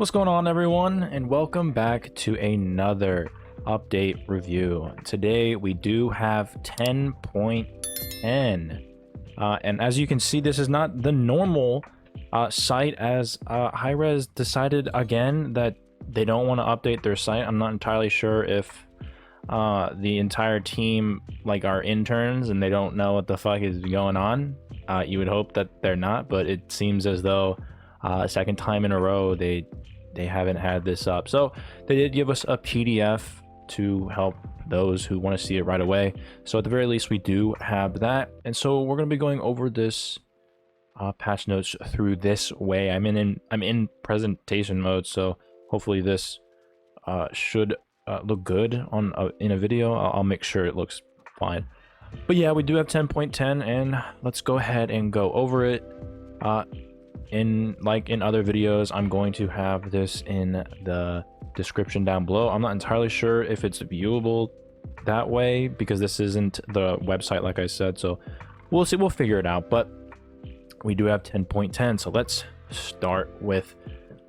What's going on, everyone, and welcome back to another update review. Today we do have 10.10 and as you can see, this is not the normal site, as Hi-Rez decided again that they don't want to update their site. I'm not entirely sure if the entire team are interns and they don't know what the fuck is going on. You would hope that they're not, but it seems as though second time in a row they haven't had this up. So they did give us a PDF to help those who want to see it right away. So at the very least we do have that, and so we're going to be going over this patch notes through this way. I'm in presentation mode, so hopefully this should look good on in a video. I'll make sure it looks fine. But yeah, we do have 10.10, and let's go ahead and go over it. In other videos, I'm going to have this in the description down below. I'm not entirely sure if it's viewable that way because this isn't the website, like I said, so we'll see. We'll figure it out. But we do have 10.10, so let's start with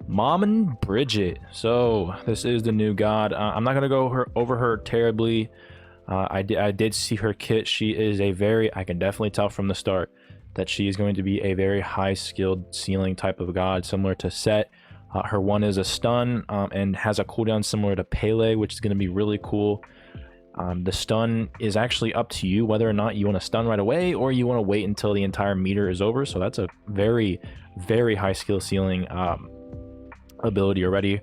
Maman Brigitte. So this is the new god. I'm not gonna go over her terribly. I did see her kit. She is I can definitely tell from the start that she is going to be a very high skilled ceiling type of god, similar to Set. Her one is a stun and has a cooldown similar to Pele, which is going to be really cool. The stun is actually up to you whether or not you want to stun right away or you want to wait until the entire meter is over. So that's a very high skill ceiling ability already.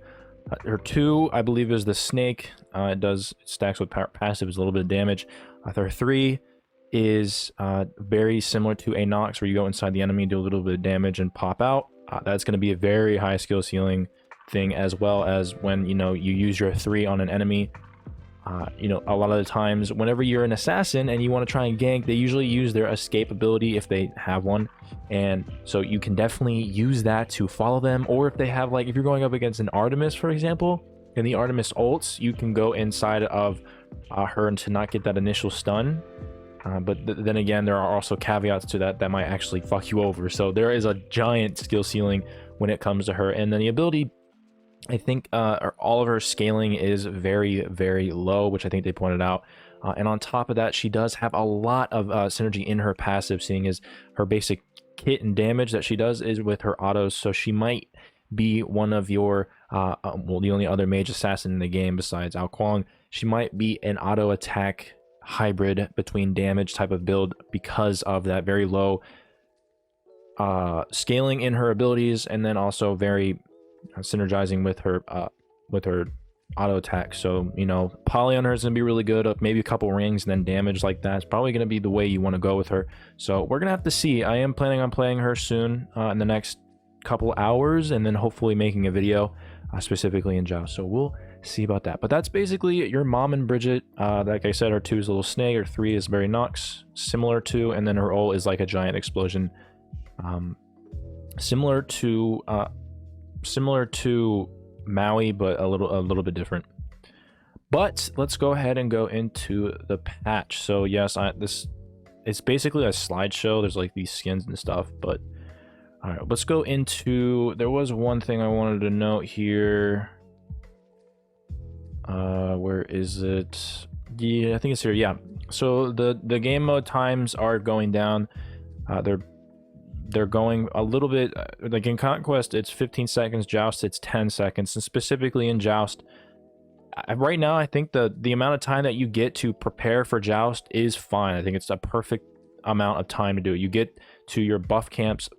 Her 2, I believe, is the snake. It stacks with passive, is a little bit of damage. Her 3 is very similar to a Nox, where you go inside the enemy, do a little bit of damage and pop out. That's going to be a very high skill ceiling thing, as well as when you use your 3 on an enemy. A lot of the times whenever you're an assassin and you want to try and gank, they usually use their escape ability if they have one, and so you can definitely use that to follow them. Or if they have, if you're going up against an Artemis, for example, and the Artemis ults, you can go inside of her and to not get that initial stun. But then again, there are also caveats to that might actually fuck you over. So there is a giant skill ceiling when it comes to her. And then the ability, I think all of her scaling is very low, which I think they pointed out. And on top of that, she does have a lot of synergy in her passive, seeing as her basic kit and damage that she does is with her autos. So she might be one of your well, the only other mage assassin in the game besides Ao Kuang. She might be an auto attack hybrid between damage type of build because of that very low scaling in her abilities, and then also very synergizing with her auto attack. So poly on her is gonna be really good. Maybe a couple rings and then damage like that. It's probably gonna be the way you want to go with her. So we're gonna have to see. I am planning on playing her soon in the next couple hours, and then hopefully making a video specifically in Joust. So we'll see about that. But that's basically your Maman Brigitte. Like I said, her 2 is a little snake, her 3 is very Nox, similar to, and then her ult is like a giant explosion, similar to Maui, but a little bit different. But let's go ahead and go into the patch. So yes, it's basically a slideshow. There's these skins and stuff, but all right, let's go into. There was one thing I wanted to note here. Where is it? Yeah, I think it's here. Yeah, so the game mode times are going down. They're going a little bit, like in Conquest it's 15 seconds, Joust it's 10 seconds, and specifically in Joust right now I think the amount of time that you get to prepare for Joust is fine. I think it's a perfect amount of time to do it. You get to your buff camps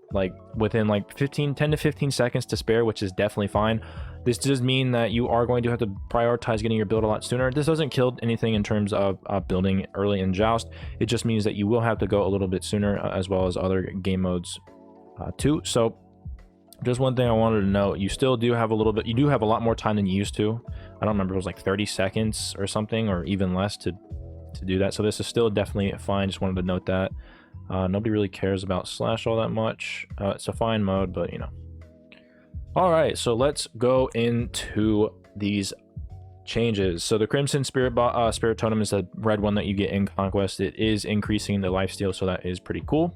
within 10 to 15 seconds to spare, which is definitely fine. This does mean that you are going to have to prioritize getting your build a lot sooner. This doesn't kill anything in terms of building early in Joust. It just means that you will have to go a little bit sooner, as well as other game modes too. So just one thing I wanted to note, you still do have a lot more time than you used to. I don't remember, it was 30 seconds or something, or even less to do that. So this is still definitely fine. Just wanted to note that. Nobody really cares about Slash all that much. It's a fine mode, but all right, so let's go into these changes. So the Crimson Spirit Totem is the red one that you get in Conquest. It is increasing the lifesteal, so that is pretty cool.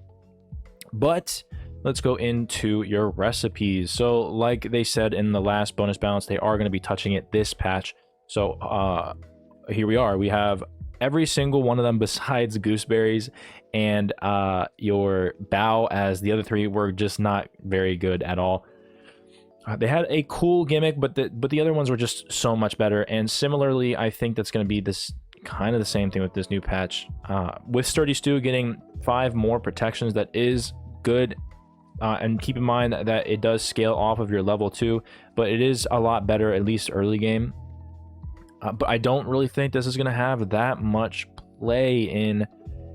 But let's go into your recipes. So like they said in the last bonus balance, they are going to be touching it this patch. So here we are. We have every single one of them besides gooseberries and your bow, as the other three were just not very good at all. They had a cool gimmick, but the other ones were just so much better. And similarly, I think that's going to be this kind of the same thing with this new patch. With Sturdy Stew getting 5 more protections, that is good. And keep in mind that it does scale off of your level 2, but it is a lot better, at least early game. But I don't really think this is going to have that much play in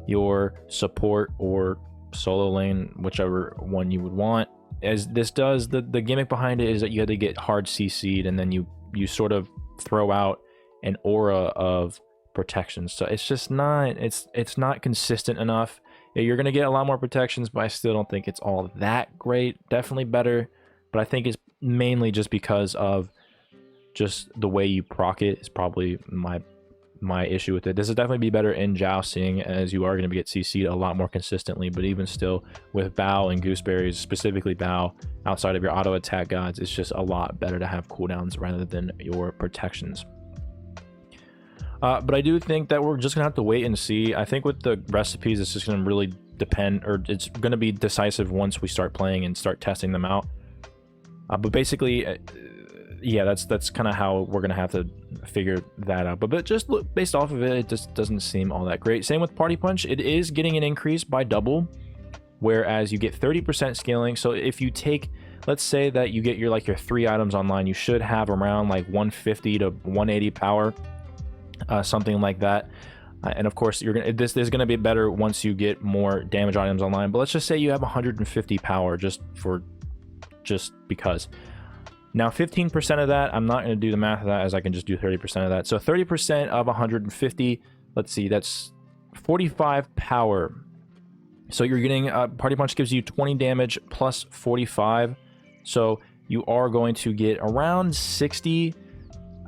your support or solo lane, whichever one you would want. As this does, the gimmick behind it is that you had to get hard CC'd, and then you sort of throw out an aura of protection. So it's just not, it's not consistent enough. Yeah, you're going to get a lot more protections, but I still don't think it's all that great. Definitely better, but I think it's mainly just because of just the way you proc it is probably my issue with it. This will definitely be better in jousting, as you are going to get CC'd a lot more consistently, but even still with bow and gooseberries, specifically bow, outside of your auto attack gods, it's just a lot better to have cooldowns rather than your protections. But I do think that we're just gonna have to wait and see. I think with the recipes, it's just gonna really depend, or it's gonna be decisive once we start playing and start testing them out. But basically, yeah, that's kind of how we're gonna have to figure that out. But just look, based off of it, it just doesn't seem all that great. Same with Party Punch. It is getting an increase by double, whereas you get 30% scaling. So if you take, let's say that you get your 3 items online, you should have around like 150 to 180 power. Something like that. And of course, this is gonna be better once you get more damage items online. But let's just say you have 150 power just because. Now 15% of that, I'm not going to do the math of that, as I can just do 30% of that. So 30% of 150, let's see, that's 45 power. So you're getting Party Punch gives you 20 damage plus 45, so you are going to get around 60,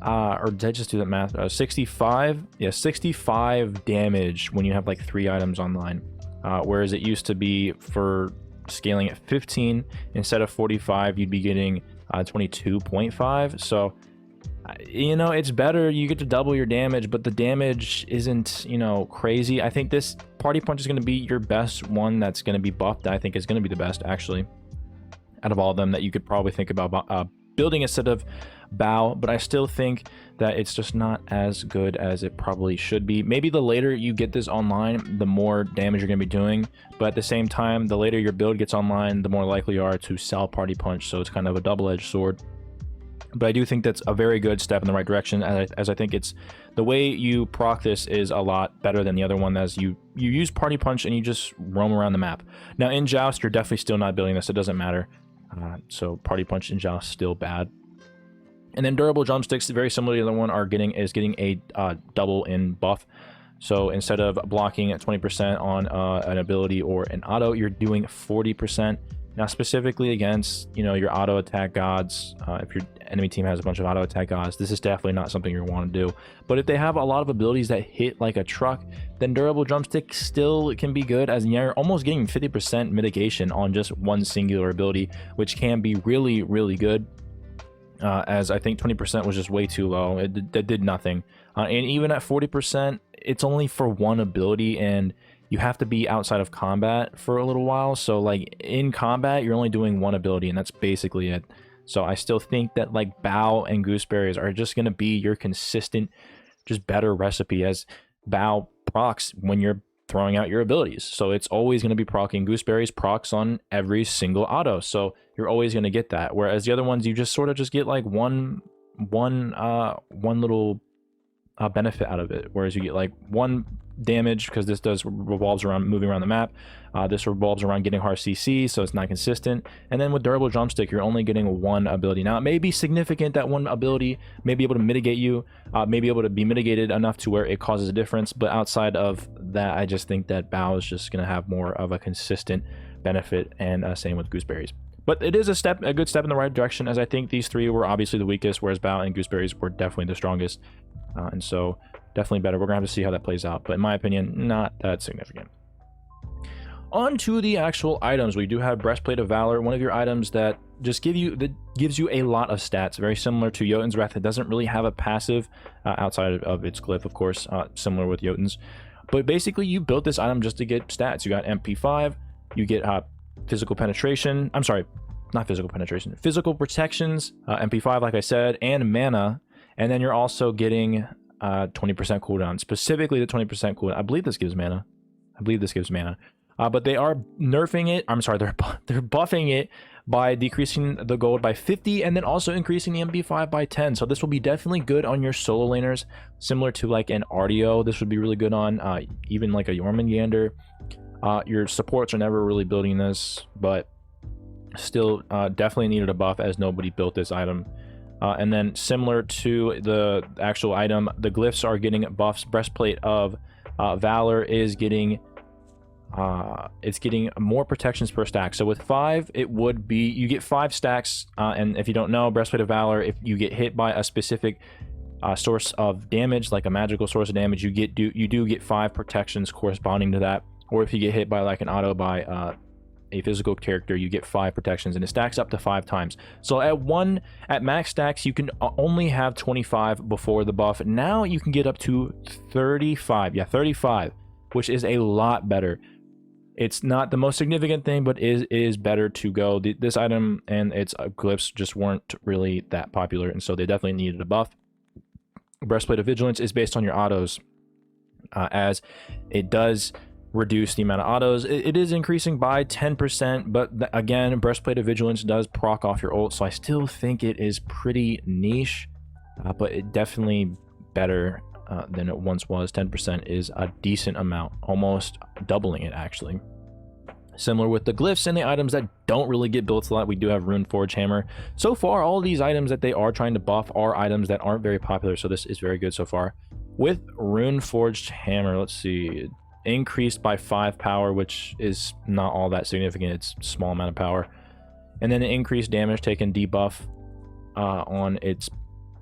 or did I just do that math? 65, yeah, 65 damage when you have like 3 items online, whereas it used to be for scaling at 15 instead of 45, you'd be getting 22.5. So you know, it's better. You get to double your damage, but the damage isn't, you know, crazy. I think this Party Punch is going to be your best one that's going to be buffed. I think it's going to be the best, actually, out of all of them that you could probably think about building instead of bow. But I still think that it's just not as good as it probably should be. Maybe the later you get this online, the more damage you're going to be doing, but at the same time, the later your build gets online, the more likely you are to sell Party Punch. So it's kind of a double-edged sword. But I do think that's a very good step in the right direction, as I think it's the way you proc this is a lot better than the other one, as you use Party Punch and you just roam around the map. Now in Joust, you're definitely still not building this. It doesn't matter. So Party Punch and Joust still bad. And then Durable Drumsticks, very similar to the other one, is getting a double in buff. So instead of blocking at 20% on an ability or an auto, you're doing 40%. Now specifically against, you know, your auto attack gods, if your enemy team has a bunch of auto attack gods, this is definitely not something you want to do. But if they have a lot of abilities that hit like a truck, then Durable Drumstick still can be good, as you're almost getting 50% mitigation on just one singular ability, which can be really, really good. As I think 20% was just way too low. It did nothing. And even at 40%, it's only for one ability, and you have to be outside of combat for a little while. So like in combat, you're only doing one ability, and that's basically it. So I still think that like Bow and Gooseberries are just going to be your consistent, just better recipe, as Bow procs when you're throwing out your abilities. So it's always going to be procking. Gooseberries procs on every single auto. So you're always going to get that. Whereas the other ones, you just sort of just get like one little benefit out of it. Whereas you get like one damage, because this revolves around moving around the map. This revolves around getting hard CC, so it's not consistent. And then with Durable Drumstick, you're only getting one ability. Now it may be significant that one ability may be able to mitigate you, may be able to be mitigated enough to where it causes a difference, but outside of that, I just think that Bow is just going to have more of a consistent benefit, and same with Gooseberries. But it is a good step in the right direction, as I think these three were obviously the weakest, whereas Bow and Gooseberries were definitely the strongest. And so definitely better. We're gonna have to see how that plays out, but in my opinion, not that significant. On to the actual items. We do have Breastplate of Valor, one of your items that just gives you a lot of stats, very similar to Jotun's Wrath. It doesn't really have a passive outside of its glyph, of course, similar with Jotun's. But basically, you built this item just to get stats. You got MP5, you get physical penetration. I'm sorry, not physical penetration, physical protections, MP5, like I said, and mana. And then you're also getting 20% cooldown, specifically the 20% cooldown. I believe this gives mana. But they are nerfing it. I'm sorry, they're buffing it by decreasing the gold by 50 and then also increasing the MP5 by 10. So this will be definitely good on your solo laners, similar to like an RDO. This would be really good on even like a Jormungandr. Your supports are never really building this, but still definitely needed a buff as nobody built this item. And then similar to the actual item, the glyphs are getting buffs. Breastplate of Valor is getting it's getting more protections per stack. So with 5, it would be you get 5 stacks, and if you don't know, Breastplate of Valor, if you get hit by a specific source of damage, like a magical source of damage, you do get 5 protections corresponding to that. Or if you get hit by like an auto by a physical character, you get 5 protections, and it stacks up to 5 times. So at max stacks, you can only have 25 before the buff. Now you can get up to 35. Yeah, 35, which is a lot better. It's not the most significant thing, but it is better to go. This item and its glyphs just weren't really that popular, and so they definitely needed a buff. Breastplate of Vigilance is based on your autos, as it does reduce the amount of autos. It is increasing by 10%, but again, Breastplate of Vigilance does proc off your ult, so I still think it is pretty niche, but it definitely better than it once was. 10% is a decent amount, almost doubling it actually. Similar with the glyphs and the items that don't really get built a lot, we do have Rune Forge Hammer. So far, all these items that they are trying to buff are items that aren't very popular, so this is very good so far. With Rune Forged Hammer, let's see, increased by 5 power, which is not all that significant. It's a small amount of power. And then an increased damage taken debuff on its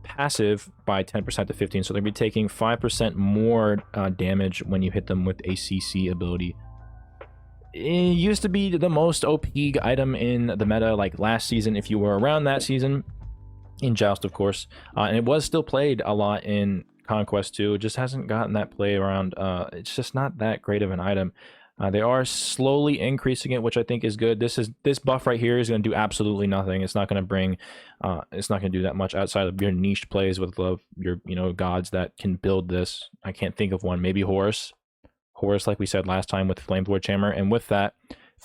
passive by 10% to 15, so they'll be taking 5% more damage when you hit them with a CC ability. It used to be the most OP item in the meta, like last season, if you were around that season, in Joust, of course, and it was still played a lot in Conquest 2. It just hasn't gotten that play around. It's just not that great of an item. They are slowly increasing it, which I think is good. This buff right here is going to do absolutely nothing. It's not going to bring, it's not going to do that much outside of your niche plays with your gods that can build this. I can't think of one. Maybe Horus, like we said last time with Flameforge Hammer, and with that,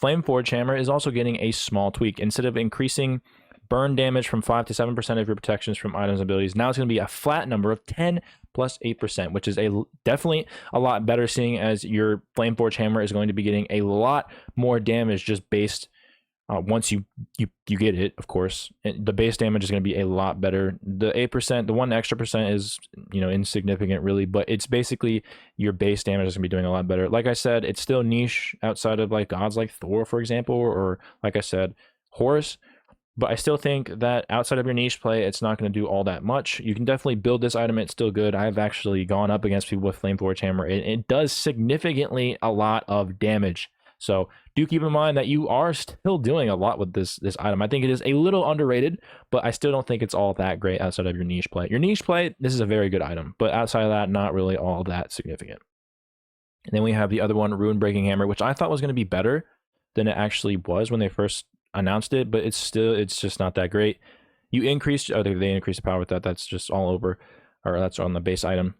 Flameforge Hammer is also getting a small tweak. Instead of increasing burn damage from 5 to 7% of your protections from items and abilities, now it's going to be a flat number of 10 plus 8%, which is definitely a lot better, seeing as your Flameforge Hammer is going to be getting a lot more damage just based once you get it, of course. The base damage is going to be a lot better. The 8%, the 1 extra percent is insignificant really, but it's basically your base damage is going to be doing a lot better. Like I said, it's still niche outside of like gods like Thor, for example, or like I said, Horus. But I still think that outside of your niche play, it's not going to do all that much. You can definitely build this item. It's still good. I've actually gone up against people with Flameforge Hammer. It does significantly a lot of damage. So do keep in mind that you are still doing a lot with this item. I think it is a little underrated, but I still don't think it's all that great outside of your niche play. Your niche play, this is a very good item, but outside of that, not really all that significant. And then we have the other one, Rune Breaking Hammer, which I thought was going to be better than it actually was when they first announced it, but it's just not that great. You increased, they increased the power with that. That's just all over, or that's on the base item.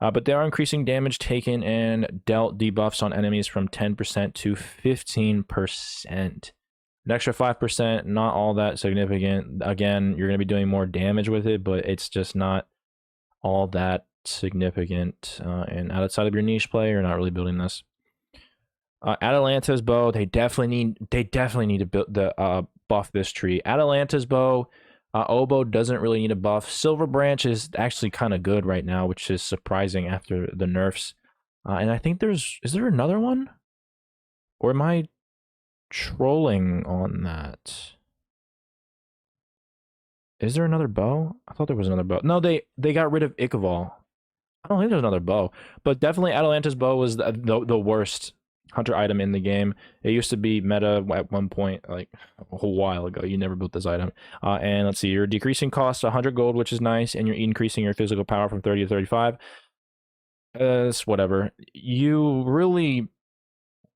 But they are increasing damage taken and dealt debuffs on enemies from 10% to 15%. An extra 5%, not all that significant. Again, you're going to be doing more damage with it, but it's just not all that significant. And outside of your niche play, you're not really building this. Atalanta's bow, they definitely need to build buff this tree. Atalanta's bow, Oboe doesn't really need a buff. Silver Branch is actually kind of good right now, which is surprising after the nerfs. And I think is there another one? Or am I trolling on that? Is there another bow? I thought there was another bow. No, they got rid of Ichabod. I don't think there's another bow, but definitely Atalanta's bow was the worst hunter item in the game. It used to be meta at one point, like a whole while ago. You never built this item. And let's see, you're decreasing cost 100 gold, which is nice, and you're increasing your physical power from 30 to 35. It's whatever. You really,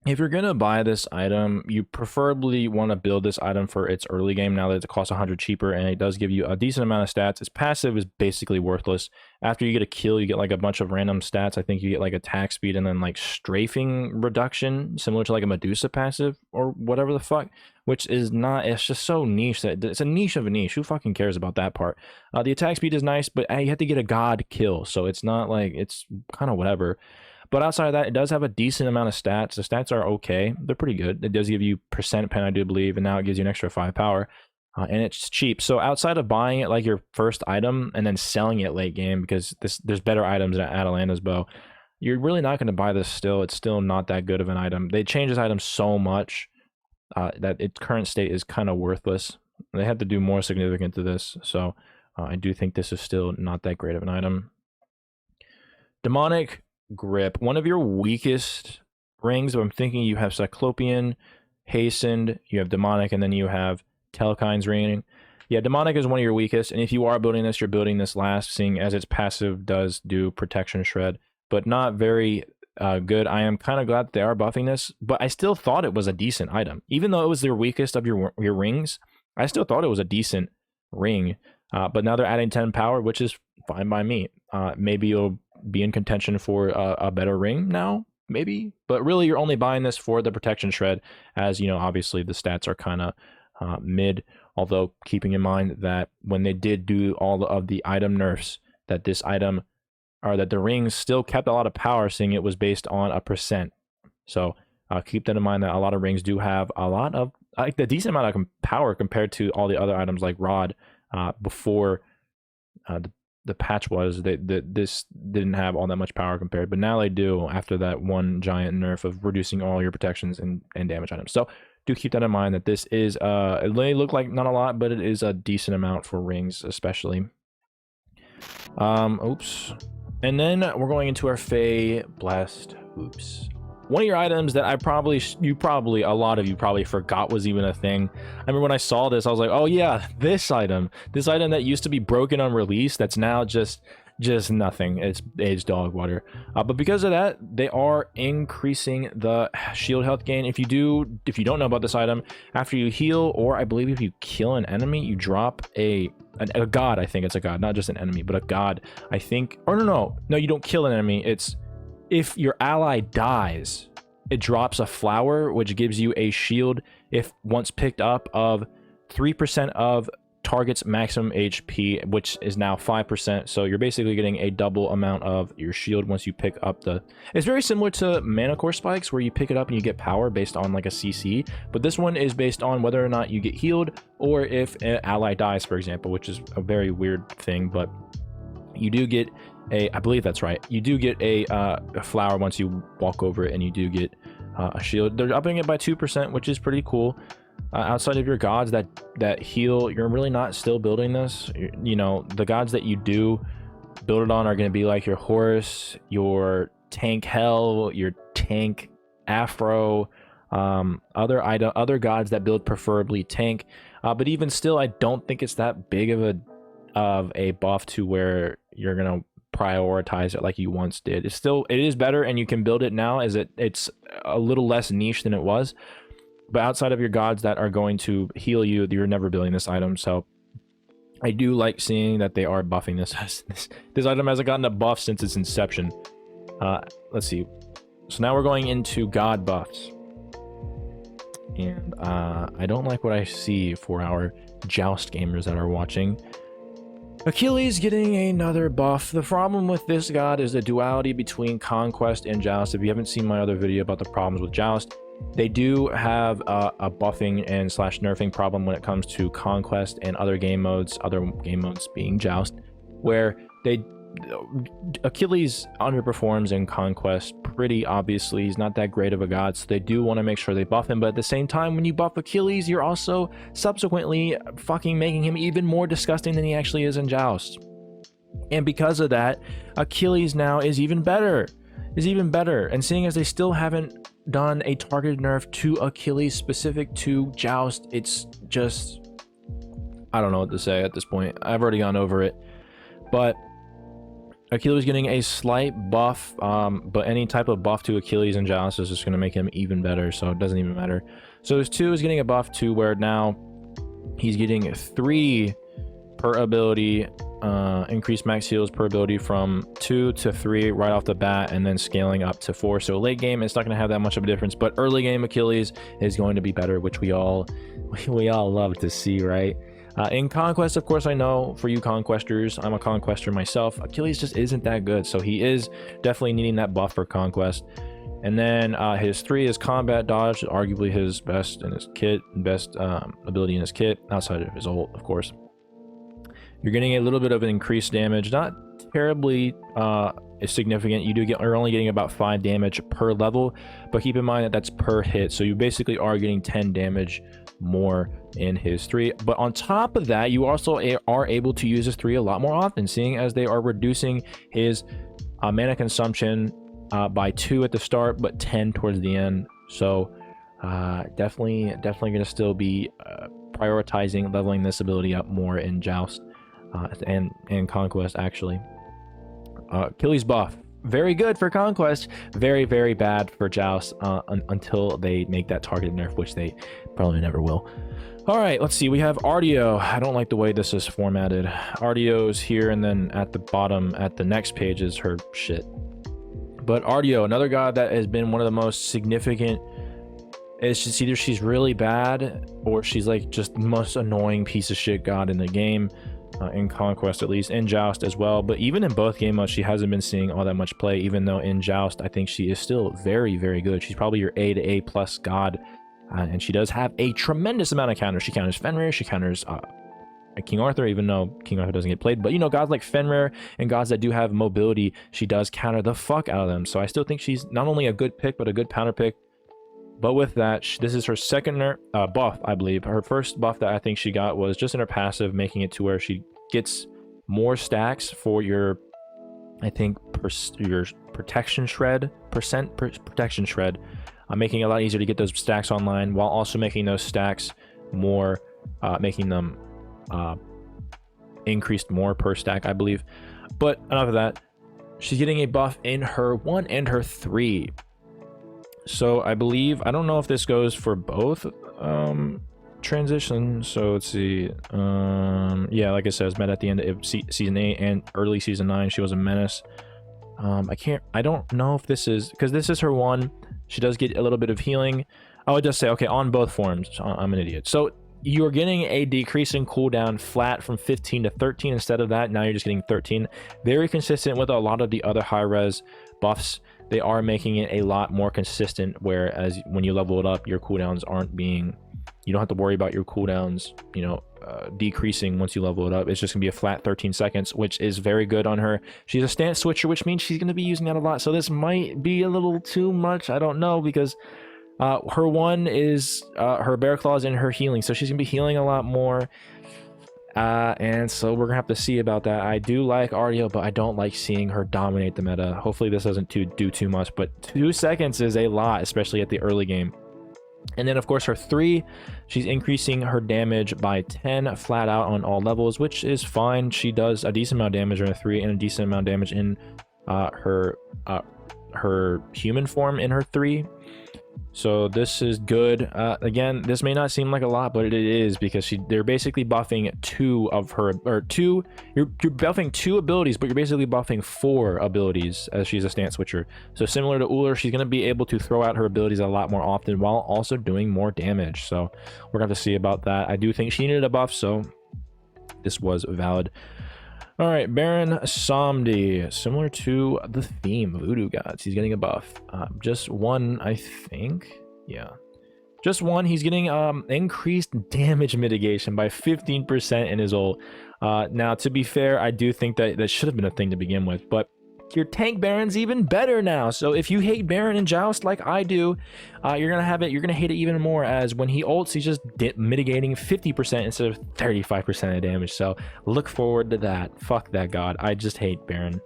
if you're gonna buy this item, you preferably want to build this item for its early game now that it costs 100 cheaper, and it does give you a decent amount of stats. Its passive is basically worthless. After you get a kill, you get like a bunch of random stats. I think you get like attack speed and then like strafing reduction, similar to like a Medusa passive or whatever the fuck, which is not, it's just so niche that it's a niche of a niche. Who fucking cares about that part? The attack speed is nice, but you have to get a god kill, so it's not like, it's kind of whatever. But outside of that, it does have a decent amount of stats. The stats are okay. They're pretty good. It does give you percent pen, I do believe, and now it gives you an extra 5 power. And it's cheap. So outside of buying it like your first item and then selling it late game, because there's better items at Atalanta's Bow, you're really not going to buy this still. It's still not that good of an item. They changed this item so much that its current state is kind of worthless. They had to do more significant to this. So I do think this is still not that great of an item. Demonic Grip, one of your weakest rings. I'm thinking you have Cyclopean, Hastened, you have Demonic, and then you have Telekine's Ring. Yeah, Demonic is one of your weakest, and if you are building this, you're building this last, seeing as its passive does do Protection Shred, but not very good. I am kind of glad that they are buffing this, but I still thought it was a decent item. Even though it was the weakest of your rings, I still thought it was a decent ring. But now they're adding 10 power, which is fine by me. Maybe you'll be in contention for a better ring now, maybe, but really you're only buying this for the Protection Shred, as you know, obviously the stats are kind of mid, although keeping in mind that when they did do all of the item nerfs, that this item, or that the rings still kept a lot of power, seeing it was based on a percent. So keep that in mind, that a lot of rings do have a lot of, like, a decent amount of power compared to all the other items like Rod before the patch was that this didn't have all that much power compared, but now they do after that one giant nerf of reducing all your protections and damage items. So do keep that in mind, that this is it may look like not a lot, but it is a decent amount for rings especially. Oops. And then we're going into our Fey Blessed Hoops. One of your items that a lot of you probably forgot was even a thing. I remember when I saw this, I was like, oh yeah, this item that used to be broken on release, that's now just nothing. It's dog water. But because of that, they are increasing the shield health gain. If you don't know about this item, after you heal, or I believe if you kill an enemy, you drop a god. I think it's a god, not just an enemy, but a god, I think. Or no, you don't kill an enemy. It's if your ally dies, it drops a flower, which gives you a shield, if once picked up, of 3% of target's maximum HP, which is now 5%. So you're basically getting a double amount of your shield once you pick up the... It's very similar to Mana Core Spikes, where you pick it up and you get power based on like a CC, but this one is based on whether or not you get healed, or if an ally dies, for example, which is a very weird thing, but you do get I believe that's right. You do get a flower once you walk over it, and you do get a shield. They're upping it by 2%, which is pretty cool. Outside of your gods that heal, you're really not still building this. You know, the gods that you do build it on are going to be like your Horus, your Tank Hell, your Tank Afro, other gods that build preferably tank. But even still, I don't think it's that big of a buff to where you're gonna prioritize it like you once did. It is better, and you can build it now, as it's a little less niche than it was. But outside of your gods that are going to heal you, you're never building this item. So I do like seeing that they are buffing this. This item hasn't gotten a buff since its inception. Let's see. So now we're going into god buffs, and I don't like what I see for our Joust gamers that are watching. Achilles getting another buff. The problem with this god is the duality between Conquest and Joust. If you haven't seen my other video about the problems with Joust, they do have a buffing and / nerfing problem when it comes to Conquest and other game modes being Joust, where Achilles underperforms in Conquest pretty obviously. He's not that great of a god, so they do want to make sure they buff him. But at the same time, when you buff Achilles, you're also subsequently fucking making him even more disgusting than he actually is in Joust. And because of that, Achilles now is even better. And seeing as they still haven't done a targeted nerf to Achilles specific to Joust. It's just, I don't know what to say at this point. I've already gone over it. But Achilles getting a slight buff, but any type of buff to Achilles and Joust is just going to make him even better, so it doesn't even matter. So his 2 is getting a buff to where now he's getting 3 per ability, increased max heals per ability from 2 to 3 right off the bat, and then scaling up to 4. So late game it's not going to have that much of a difference, but early game Achilles is going to be better, which we all love to see, right? In Conquest, of course, I know for you Conquesters, I'm a Conquester myself, Achilles just isn't that good, so he is definitely needing that buff for Conquest. And then his 3 is Combat Dodge, arguably his best in his kit, best ability in his kit, outside of his ult, of course. You're getting a little bit of an increased damage, not terribly significant. You're only getting about 5 damage per level, but keep in mind that that's per hit, so you basically are getting 10 damage more in his 3. But on top of that, you also are able to use his 3 a lot more often, seeing as they are reducing his mana consumption by 2 at the start, but 10 towards the end. So definitely gonna still be prioritizing leveling this ability up more in Joust and Conquest, actually. Achilles buff, very good for Conquest, very bad for Joust until they make that targeted nerf, which they probably never will. All right, let's see. We have Artio. I don't like the way this is formatted. Artio's here, and then at the bottom at the next page is her shit. But Artio, another god that has been one of the most significant. It's just either she's really bad or she's like just the most annoying piece of shit god in the game. In Conquest, at least, in Joust as well. But even in both game modes, she hasn't been seeing all that much play, even though in Joust I think she is still very good. She's probably your A to A plus god, and she does have a tremendous amount of counters. She counters Fenrir, she counters King Arthur, even though King Arthur doesn't get played. But you know, gods like Fenrir and gods that do have mobility, she does counter the fuck out of them. So I still think she's not only a good pick, but a good counter pick. But with that, this is her second buff, I believe. Her first buff that I think she got was just in her passive, making it to where she gets more stacks for your, I think, your protection shred, protection shred, making it a lot easier to get those stacks online, while also making those stacks more, making them increased more per stack, I believe. But enough of that. She's getting a buff in her 1 and her 3. So I believe, I don't know if this goes for both transitions. So let's see. Yeah, like it says, met at the end of season 8 and early season 9. She was a menace. I don't know if this is, because this is her 1. She does get a little bit of healing. Oh, it does say, okay, on both forms. I'm an idiot. So you're getting a decrease in cooldown flat from 15 to 13 instead of that. Now you're just getting 13. Very consistent with a lot of the other high res buffs. They are making it a lot more consistent, whereas when you level it up, your cooldowns aren't being, you don't have to worry about your cooldowns, you know, decreasing once you level it up. It's just gonna be a flat 13 seconds, which is very good on her. She's a stance switcher, which means she's gonna be using that a lot. So this might be a little too much. I don't know, because her 1 is her bear claws and her healing, so she's gonna be healing a lot more. And so we're gonna have to see about that. I do like Artio, but I don't like seeing her dominate the meta. Hopefully this doesn't do too much, but 2 seconds is a lot, especially at the early game. And then of course her 3, she's increasing her damage by 10 flat out on all levels, which is fine. She does a decent amount of damage in her 3 and a decent amount of damage in her human form in her 3. So this is good. Again, this may not seem like a lot, but it is, because they're basically buffing 2 of her, or 2, you're buffing 2 abilities, but you're basically buffing 4 abilities as she's a stance switcher. So similar to Uller, she's going to be able to throw out her abilities a lot more often while also doing more damage. So we're going to have to see about that. I do think she needed a buff, so this was valid. All right, Baron Samedi, similar to the theme of Voodoo Gods. He's getting a buff. Just 1, I think. Yeah. Just 1. He's getting increased damage mitigation by 15% in his ult. Now, to be fair, I do think that should have been a thing to begin with. But your tank Baron's even better now. So if you hate Baron in Joust like I do, you're gonna hate it even more, as when he ults, he's just mitigating 50% instead of 35% of damage. So look forward to that. Fuck that god. I just hate Baron.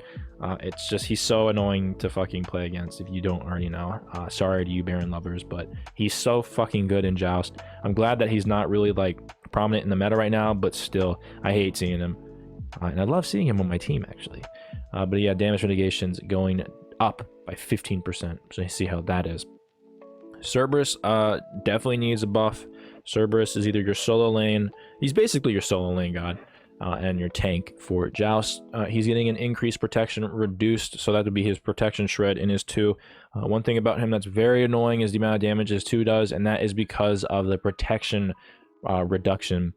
It's just, he's so annoying to fucking play against if you don't already know. Sorry to you Baron lovers, but he's so fucking good in Joust. I'm glad that he's not really like prominent in the meta right now, but still, I hate seeing him. And I love seeing him on my team actually. But yeah, damage mitigation's going up by 15%. So you see how that is. Cerberus definitely needs a buff. Cerberus is either your solo lane. He's basically your solo lane god. And your tank for Joust. He's getting an increased protection reduced, so that would be his protection shred in his 2. One thing about him that's very annoying is the amount of damage his 2 does, and that is because of the protection reduction,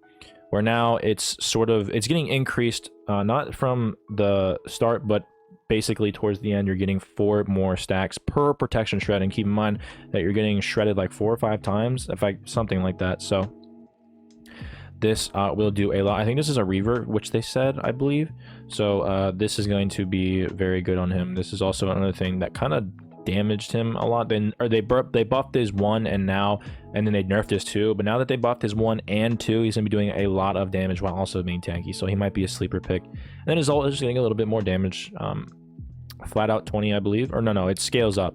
where now it's getting increased, not from the start, but basically towards the end. You're getting 4 more stacks per protection shred, and keep in mind that you're getting shredded like 4 or 5 times, in fact, something like that. So this will do a lot. I think this is a revert, which they said, I believe. So this is going to be very good on him. This is also another thing that kind of damaged him a lot. They buffed his 1 and then they nerfed his 2. But now that they buffed his 1 and 2, he's going to be doing a lot of damage while also being tanky. So he might be a sleeper pick. And then his ult is just getting a little bit more damage. Flat out 20, I believe. Or no, it scales up.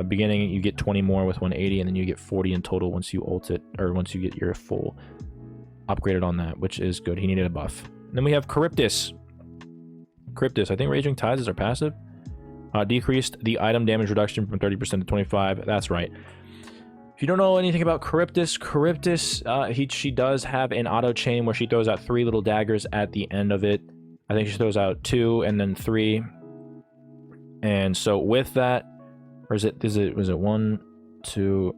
Beginning, you get 20 more with 180, and then you get 40 in total once you ult it, or once you get your full upgraded on that, which is good. He needed a buff. And then we have Charybdis. I think Raging Tides is our passive. Decreased the item damage reduction from 30% to 25. That's right. If you don't know anything about Charybdis, she does have an auto chain where she throws out 3 little daggers at the end of it. I think she throws out 2 and then 3. And so with that, or was it 1, 2?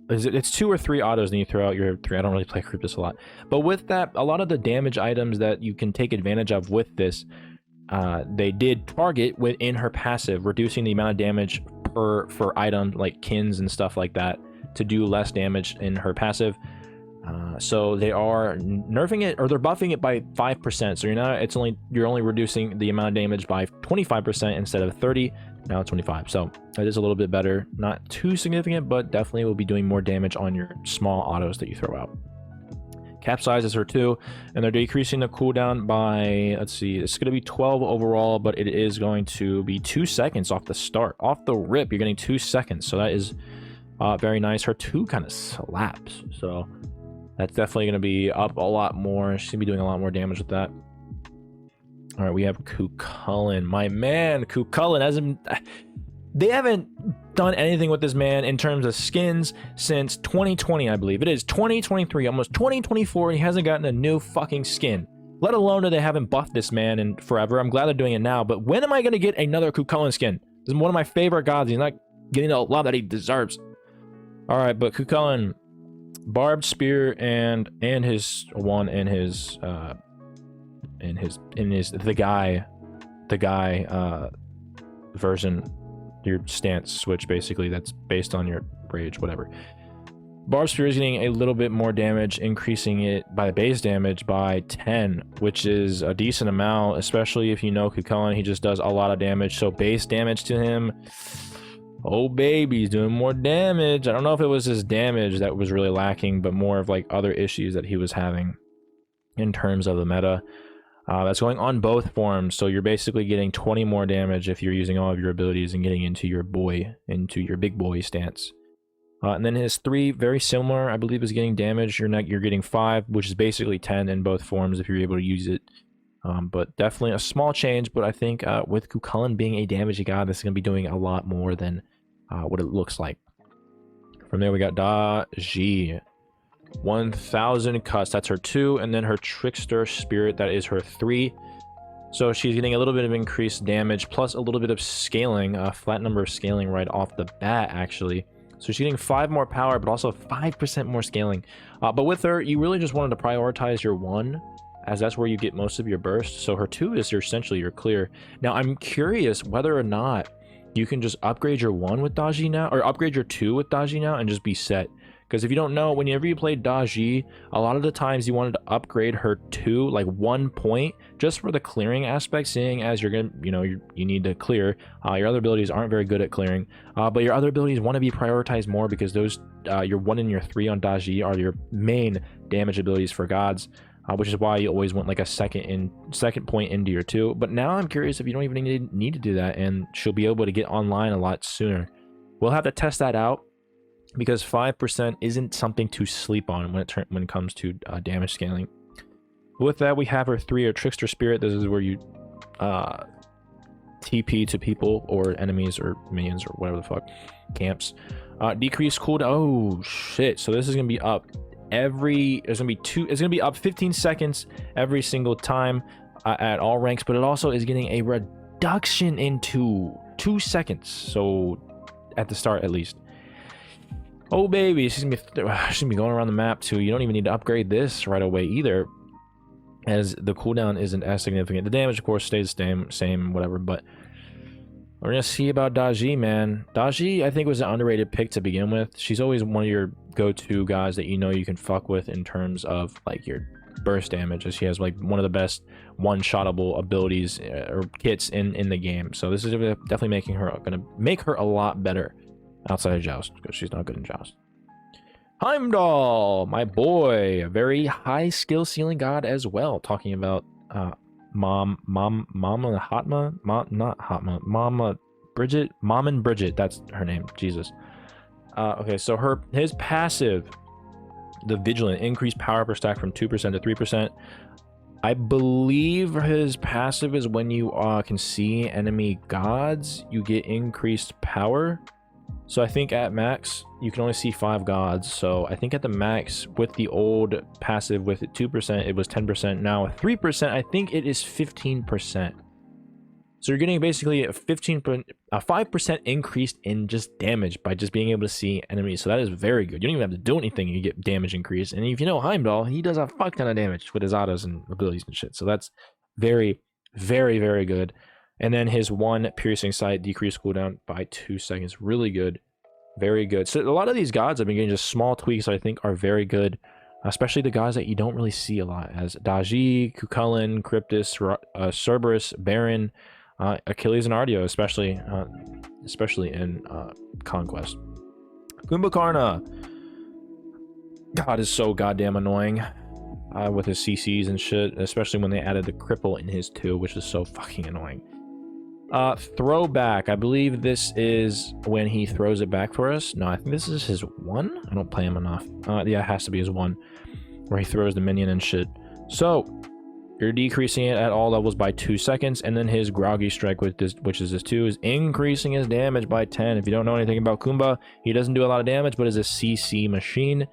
It's 2 or 3 autos, and you throw out your 3. I don't really play Charybdis a lot, but with that, a lot of the damage items that you can take advantage of with this, they did target within her passive, reducing the amount of damage for items like kins and stuff like that to do less damage in her passive. So they are nerfing it, or they're buffing it by 5%. So you're only reducing the amount of damage by 25% instead of 30. Now it's 25. So that is a little bit better. Not too significant, but definitely will be doing more damage on your small autos that you throw out. Capsize is her 2, and they're decreasing the cooldown by, let's see, it's going to be 12 overall, but it is going to be 2 seconds off the start. Off the rip, you're getting 2 seconds. So that is very nice. Her 2 kind of slaps. So that's definitely going to be up a lot more. She's going to be doing a lot more damage with that. All right, we have Cuchulainn. My man, Cuchulainn they haven't done anything with this man in terms of skins since 2020, I believe. It is 2023, almost 2024, and he hasn't gotten a new fucking skin. Let alone that they haven't buffed this man in forever. I'm glad they're doing it now, but when am I going to get another Cuchulainn skin? This is one of my favorite gods. He's not getting the love that he deserves. All right, but Cuchulainn, barbed spear and his 1 and his the guy version, your stance switch, basically, that's based on your rage, whatever. Barbed spear is getting a little bit more damage, increasing it by base damage by 10, which is a decent amount, especially if you know Cuchulainn. He just does a lot of damage, so base damage to him, oh baby, he's doing more damage. I don't know if it was his damage that was really lacking, but more of like other issues that he was having in terms of the meta. That's going on both forms, so you're basically getting 20 more damage if you're using all of your abilities and getting into your big boy stance. And then his 3, very similar, I believe, is getting damage. You're getting 5, which is basically 10 in both forms if you're able to use it. But definitely a small change, but I think with Cuchulainn being a damage god, this is going to be doing a lot more than what it looks like. From there, we got Da-Ji. 1000 cuts, that's her 2, and then her Trickster Spirit, that is her 3. So she's getting a little bit of increased damage, plus a little bit of scaling, a flat number of scaling right off the bat, actually. So she's getting 5 more power, but also 5% more scaling. But with her, you really just wanted to prioritize your 1, as that's where you get most of your burst. So her 2 is essentially your clear. Now, I'm curious whether or not you can just upgrade your 1 with Da-Ji now, or upgrade your 2 with Da-Ji now and just be set. Because if you don't know, whenever you play Daji, a lot of the times you wanted to upgrade her to like 1 point just for the clearing aspect, seeing as you're gonna, you need to clear. Your other abilities aren't very good at clearing, but your other abilities want to be prioritized more because those your 1 and your 3 on Daji are your main damage abilities for gods. Which is why you always want like a second point into your 2. But now I'm curious if you don't even need to do that, and she'll be able to get online a lot sooner. We'll have to test that out because 5% isn't something to sleep on when it comes to damage scaling. With that, we have her 3, or Trickster Spirit. This is where you TP to people or enemies or minions or whatever the fuck, camps. Decrease cooldown. Oh shit! So this is gonna be up. It's gonna be up 15 seconds every single time at all ranks, but it also is getting a reduction into 2 seconds, so at the start at least. Oh baby, she's gonna be going around the map too. You don't even need to upgrade this right away either, as the cooldown isn't as significant. The damage of course stays the same whatever, but we're gonna see about Daji, man. Daji, I think, was an underrated pick to begin with. She's always one of your go-to guys that you can fuck with in terms of like your burst damage, as she has like one of the best one-shottable abilities or kits in the game. So this is definitely gonna make her a lot better outside of Joust, because she's not good in Joust. Heimdall, my boy, a very high skill ceiling god as well. Talking about Maman Brigitte, that's her name. Jesus. Okay, so his passive, the Vigilant, increased power per stack from 2% to 3%. I believe his passive is when you can see enemy gods, you get increased power. So I think at max you can only see 5 gods. So I think at the max with the old passive with 2% it was 10%. Now with 3% I think it is 15%. So you're getting basically a 5% increase in just damage by just being able to see enemies. So that is very good. You don't even have to do anything, you get damage increase. And if you know Heimdall, he does a fuck ton of damage with his autos and abilities and shit. So that's very, very, very good. And then his 1 piercing sight decreased cooldown by 2 seconds. Really good. Very good. So a lot of these gods have been getting just small tweaks I think are very good. Especially the guys that you don't really see a lot, as Daji, Cucullin, Cryptus, Cerberus, Baron, Achilles, and Ardio, especially in Conquest. Kumbhakarna, God, is so goddamn annoying with his CCs and shit, especially when they added the cripple in his 2, which is so fucking annoying. Throwback, I believe this is when he throws it back for us. No, I think this is his 1. I don't play him enough. Yeah, it has to be his 1, where he throws the minion and shit. So you're decreasing it at all levels by 2 seconds, and then his Groggy Strike, which is his 2, is increasing his damage by 10. If you don't know anything about Kumba, he doesn't do a lot of damage, but is a CC machine.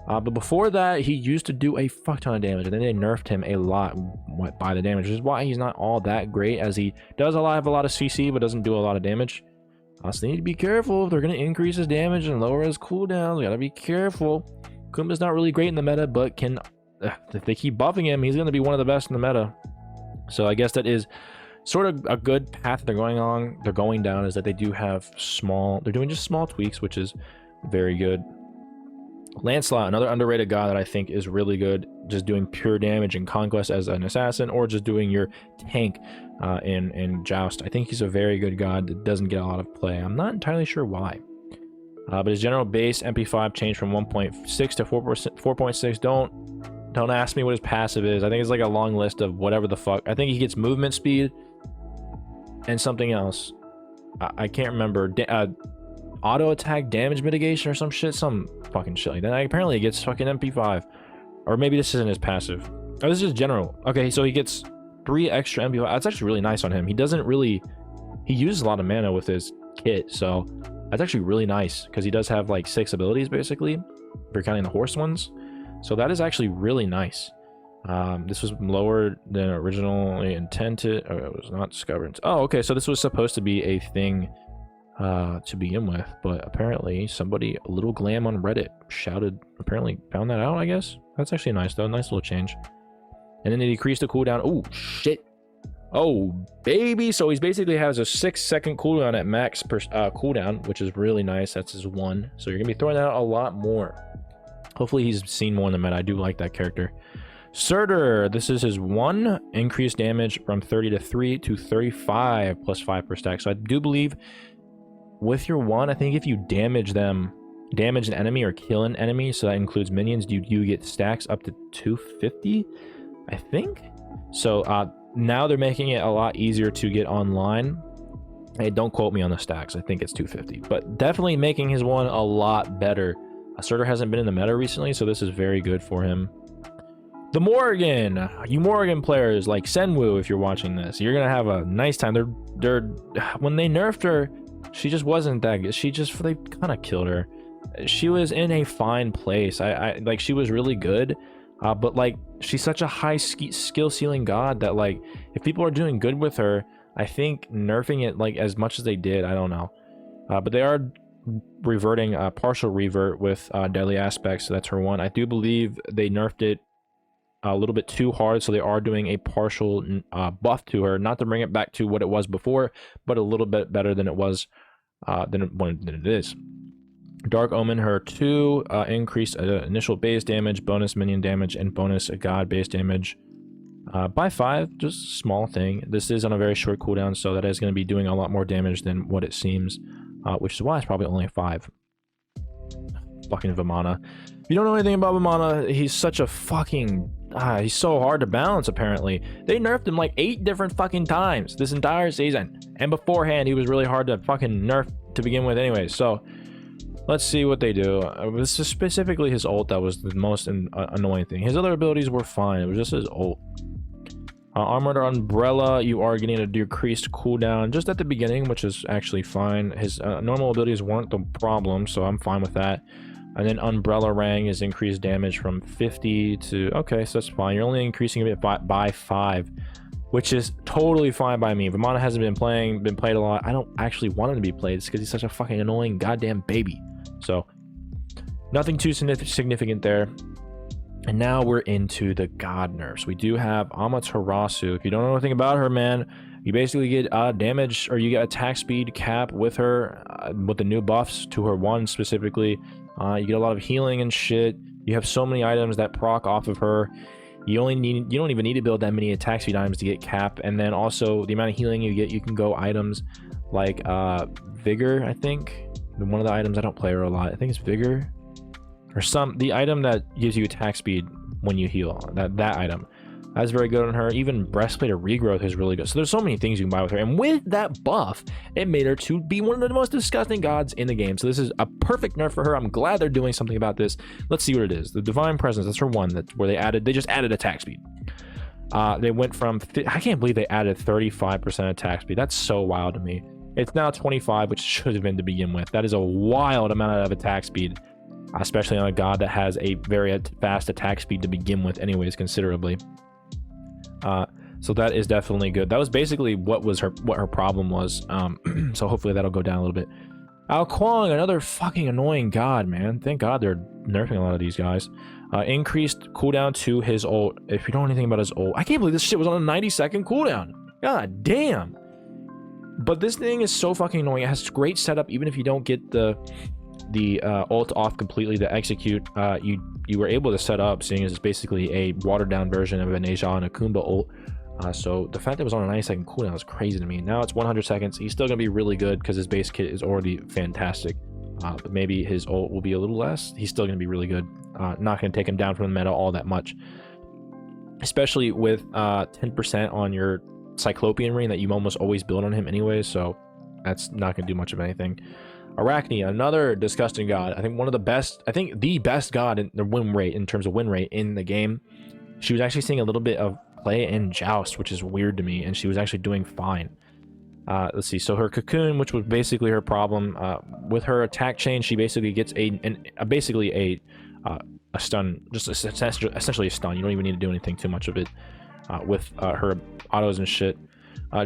But before that, he used to do a fuck ton of damage, and then they nerfed him a lot by the damage, which is why he's not all that great, as he does have a lot of CC, but doesn't do a lot of damage. So they need to be careful if they're going to increase his damage and lower his cooldowns. They gotta be careful. Kumba's not really great in the meta, but if they keep buffing him, he's going to be one of the best in the meta. So I guess that is sort of a good path they're going down, is that they do have they're doing just small tweaks, which is very good. Lancelot, another underrated god that I think is really good, just doing pure damage in Conquest as an assassin, or just doing your tank in Joust. I think he's a very good god that doesn't get a lot of play. I'm not entirely sure why. But his general base MP5 changed from 1.6 to 4.6. Don't ask me what his passive is. I think it's like a long list of whatever the fuck. I think he gets movement speed and something else. I can't remember. Auto attack damage mitigation or some shit, some fucking shit like that. Apparently he gets fucking MP5, or maybe this isn't his passive. Oh, this is just general. Okay, so he gets 3 extra MP5. That's actually really nice on him. He uses a lot of mana with his kit, so that's actually really nice, because he does have like 6 abilities basically, if you're counting the horse ones. So that is actually really nice. This was lower than originally intended. Oh, it was not discovered. Oh, okay, so this was supposed to be a thing to begin with, but apparently somebody, a little glam on Reddit, apparently found that out, I guess. That's actually nice though, nice little change. And then they decreased the cooldown. Oh shit. Oh, baby. So he basically has a 6-second cooldown at max per cooldown, which is really nice. That's his 1. So you're going to be throwing out a lot more. Hopefully he's seen more in the meta. I do like that character. Surtur, this is his 1. Increased damage from 30 to 3 to 35 plus 5 per stack. So I do believe with your 1, I think if you damage an enemy or kill an enemy, so that includes minions, you get stacks up to 250, I think. So now they're making it a lot easier to get online. Hey, don't quote me on the stacks. I think it's 250, but definitely making his 1 a lot better. Surtur hasn't been in the meta recently, so this is very good for him. The Morgan, you Morgan players like Senwu, if you're watching this, you're gonna have a nice time. They're when they nerfed her, she just wasn't that good. They kind of killed her. She was in a fine place. I like, she was really good, but like, she's such a high skill ceiling god that like, if people are doing good with her, I think nerfing it like as much as they did, I don't know, but they are reverting a partial revert with deadly aspects. So that's her 1. I do believe they nerfed it a little bit too hard, so they are doing a partial buff to her, not to bring it back to what it was before, but a little bit better than it was than it is. Dark Omen, her 2, increased initial base damage, bonus minion damage, and bonus god base damage by 5. Just a small thing. This is on a very short cooldown, so that is going to be doing a lot more damage than what it seems, which is why it's probably only 5. Fucking Vimana. If you don't know anything about Vimana, he's such a fucking... he's so hard to balance, apparently. They nerfed him like 8 different fucking times this entire season. And beforehand, he was really hard to fucking nerf to begin with anyway. So, let's see what they do. This is specifically his ult that was the most annoying thing. His other abilities were fine. It was just his ult. Armored Umbrella, you are getting a decreased cooldown just at the beginning, which is actually fine. His normal abilities weren't the problem, so I'm fine with that. And then Umbrella Rang is increased damage from 50 to... Okay, so that's fine. You're only increasing it by 5, which is totally fine by me. Vimana hasn't been played a lot. I don't actually want him to be played. It's because he's such a fucking annoying goddamn baby. So, nothing too significant there. And now we're into the god nerfs. We do have Amaterasu. If you don't know anything about her, man, you basically get damage, or you get attack speed cap with her, with the new buffs to her 1 specifically. You get a lot of healing and shit. You have so many items that proc off of her. You don't even need to build that many attack speed items to get cap. And then also the amount of healing you get, you can go items like Vigor, I think. One of the items, I don't play her a lot. I think it's Vigor. Or the item that gives you attack speed when you heal. That item. That's very good on her. Even Breastplate of Regrowth is really good. So there's so many things you can buy with her. And with that buff, it made her to be one of the most disgusting gods in the game. So this is a perfect nerf for her. I'm glad they're doing something about this. Let's see what it is. The Divine Presence, that's her 1. That's where they just added attack speed. They went from... I can't believe they added 35% attack speed. That's so wild to me. It's now 25, which should have been to begin with. That is a wild amount of attack speed, especially on a god that has a very fast attack speed to begin with anyways, considerably. So that is definitely good. That was basically what her problem was. So hopefully that'll go down a little bit. Ao Kuang, another fucking annoying god, man. Thank god they're nerfing a lot of these guys. Increased cooldown to his ult. If you don't know anything about his ult, I can't believe this shit was on a 90-second cooldown. God damn. But this thing is so fucking annoying. It has great setup, even if you don't get the ult off completely to execute. You were able to set up, seeing as it's basically a watered down version of an Asia and a Kumba ult. So the fact that it was on a 90-second cooldown is crazy to me. Now it's 100 seconds. He's still gonna be really good because his base kit is already fantastic. But maybe his ult will be a little less. He's still gonna be really good. Not gonna take him down from the meta all that much, especially with 10% on your Cyclopean ring that you almost always build on him anyway. So that's not gonna do much of anything. Arachne, another disgusting god. I think one of the best, I think the best god in the win rate, in terms of win rate in the game. She was actually seeing a little bit of play in Joust, which is weird to me, and she was actually doing fine. Let's see, so her Cocoon, which was basically her problem, with her attack chain, she basically gets basically a stun, just essentially a stun. You don't even need to do anything too much of it with her autos and shit.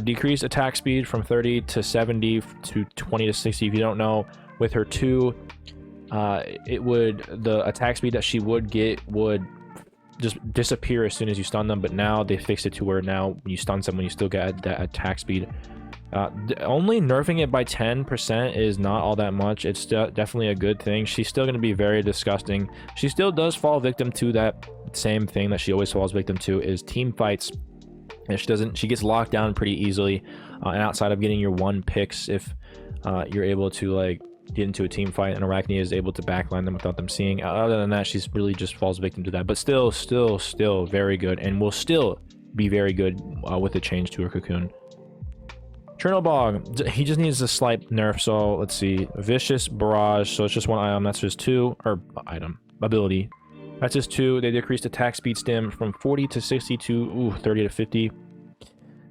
Decrease attack speed from 30 to 70 to 20 to 60. If you don't know, with her 2, the attack speed that she would get would just disappear as soon as you stun them, but now they fixed it to where now when you stun someone, you still get that attack speed. Only nerfing it by 10% is not all that much. It's definitely a good thing. She's still going to be very disgusting. She still does fall victim to that same thing that she always falls victim to, is team fights. And she gets locked down pretty easily. And outside of getting your 1 picks, if you're able to like get into a team fight and Arachne is able to backline them without them seeing. Other than that, she's really just falls victim to that. But still very good, and will still be very good with the change to her cocoon. Chernobog, he just needs a slight nerf. So let's see, Vicious Barrage. So it's just 1 item. That's his 2 or item ability. That's his 2. They decreased attack speed stim from 40 to 60 to 30 to 50.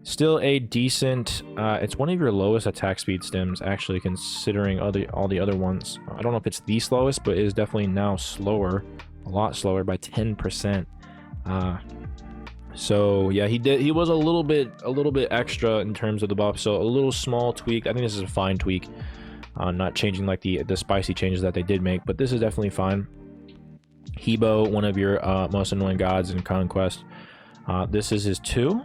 Still a decent. It's one of your lowest attack speed stims, actually, considering all the other ones. I don't know if it's the slowest, but it is definitely now slower, a lot slower by 10%. So yeah, he was a little bit extra in terms of the buff, so a little small tweak. I think this is a fine tweak, not changing like the spicy changes that they did make, but this is definitely fine. Hebo, one of your most annoying gods in Conquest. This is his 2.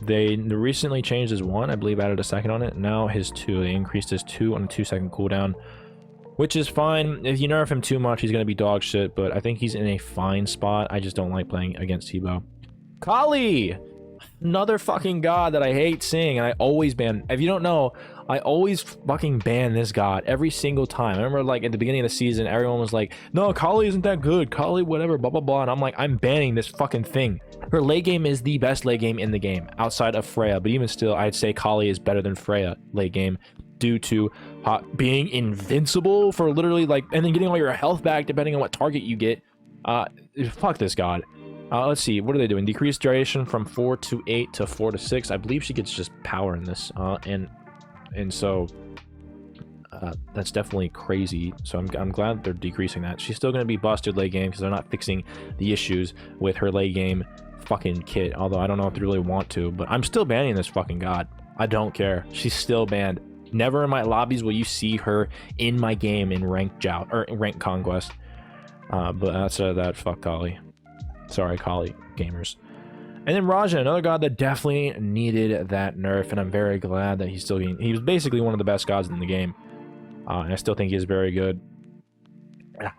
They recently changed his 1, I believe, added a 2nd on it. Now his 2, they increased his 2 on a 2-second cooldown, which is fine. If you nerf him too much, he's gonna be dog shit, but I think he's in a fine spot. I just don't like playing against Hebo. Kali, another fucking god that I hate seeing, and I always ban. If you don't know, I always fucking ban this god every single time. I remember like at the beginning of the season, everyone was like, no, Kali isn't that good, Kali whatever, blah blah blah, and I'm like, I'm banning this fucking thing. Her late game is the best late game in the game outside of Freya, but even still, I'd say Kali is better than Freya late game due to being invincible for literally like, and then getting all your health back depending on what target you get. Fuck this god. Let's see, what are they doing? Decreased duration from 4 to 8 to 4 to 6. I believe she gets just power in this, and so that's definitely crazy. So I'm glad they're decreasing that. She's still going to be busted late game because they're not fixing the issues with her late game fucking kit. Although I don't know if they really want to, but I'm still banning this fucking god. I don't care. She's still banned. Never in my lobbies will you see her in my game in ranked joust or ranked conquest. But outside of that, fuck Kali. Sorry, Kali gamers. And then Raja, another god that definitely needed that nerf, and I'm very glad that he's still getting. He was basically one of the best gods in the game, and I still think he's very good.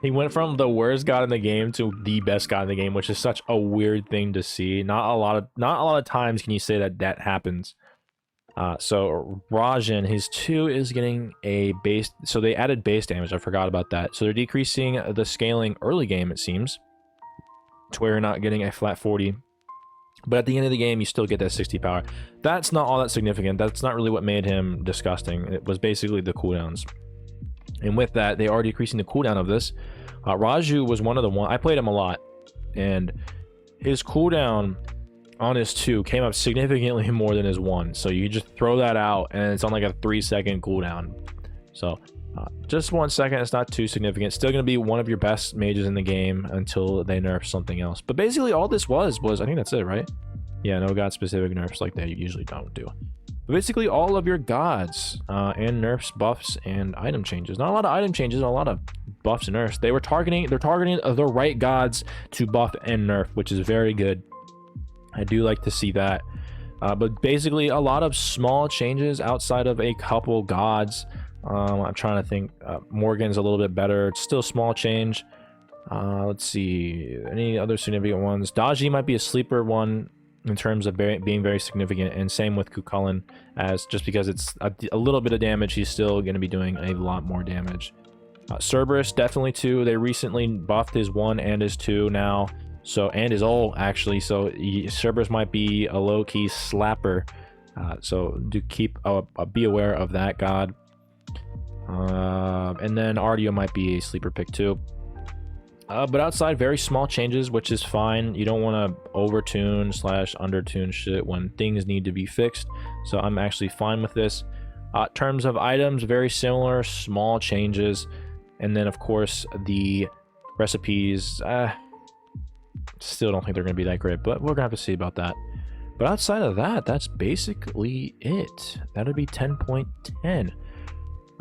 He went from the worst god in the game to the best god in the game, which is such a weird thing to see. Not a lot of times can you say that happens. So Rajan, his 2 is getting a base. So they added base damage. I forgot about that. So they're decreasing the scaling early game, it seems, to where you're not getting a flat 40, but at the end of the game you still get that 60 power. That's not all that significant. That's not really what made him disgusting. It was basically the cooldowns, and with that they are decreasing the cooldown of this. Raju was one of the I played him a lot, and his cooldown on his 2 came up significantly more than his 1, so you just throw that out and it's on like a 3-second cooldown. So just 1 second, it's not too significant. Still going to be one of your best mages in the game until they nerf something else. But basically all this was I think that's it, right? Yeah, no god specific nerfs like they usually don't do. But basically all of your gods and nerfs, buffs, and item changes. Not a lot of item changes, a lot of buffs and nerfs. They're targeting the right gods to buff and nerf, which is very good. I do like to see that. But basically a lot of small changes outside of a couple gods. I'm trying to think. Morgan's a little bit better. It's still a small change. Let's see. Any other significant ones? Daji might be a sleeper one in terms of being very significant, and same with Kukulin, as just because it's a little bit of damage, he's still going to be doing a lot more damage. Cerberus, definitely 2. They recently buffed his 1 and his 2 now, so, and his ult actually, so Cerberus might be a low-key slapper. So do be aware of that god. And then Ardio might be a sleeper pick too. But outside, very small changes, which is fine. You don't want to overtune / undertune shit when things need to be fixed. So I'm actually fine with this. Terms of items, very similar, small changes. And then of course the recipes, still don't think they're going to be that great, but we're gonna have to see about that. But outside of that, that's basically it. That'll be 10.10.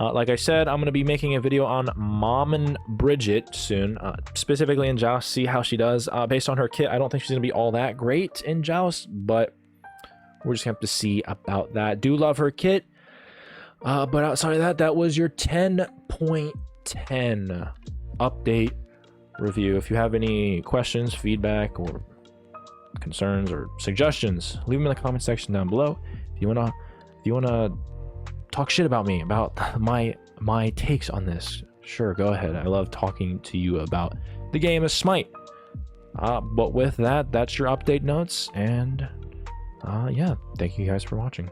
Like I said, I'm going to be making a video on Maman Brigitte soon, specifically in Joust, see how she does. Based on her kit, I don't think she's going to be all that great in Joust, but we're just going to have to see about that. Do love her kit, but outside of that, that was your 10.10 update review. If you have any questions, feedback, or concerns or suggestions, leave them in the comment section down below. If you wanna talk shit about me, about my takes on this, sure, go ahead. I love talking to you about the game of Smite. But with that, that's your update notes, and yeah, thank you guys for watching.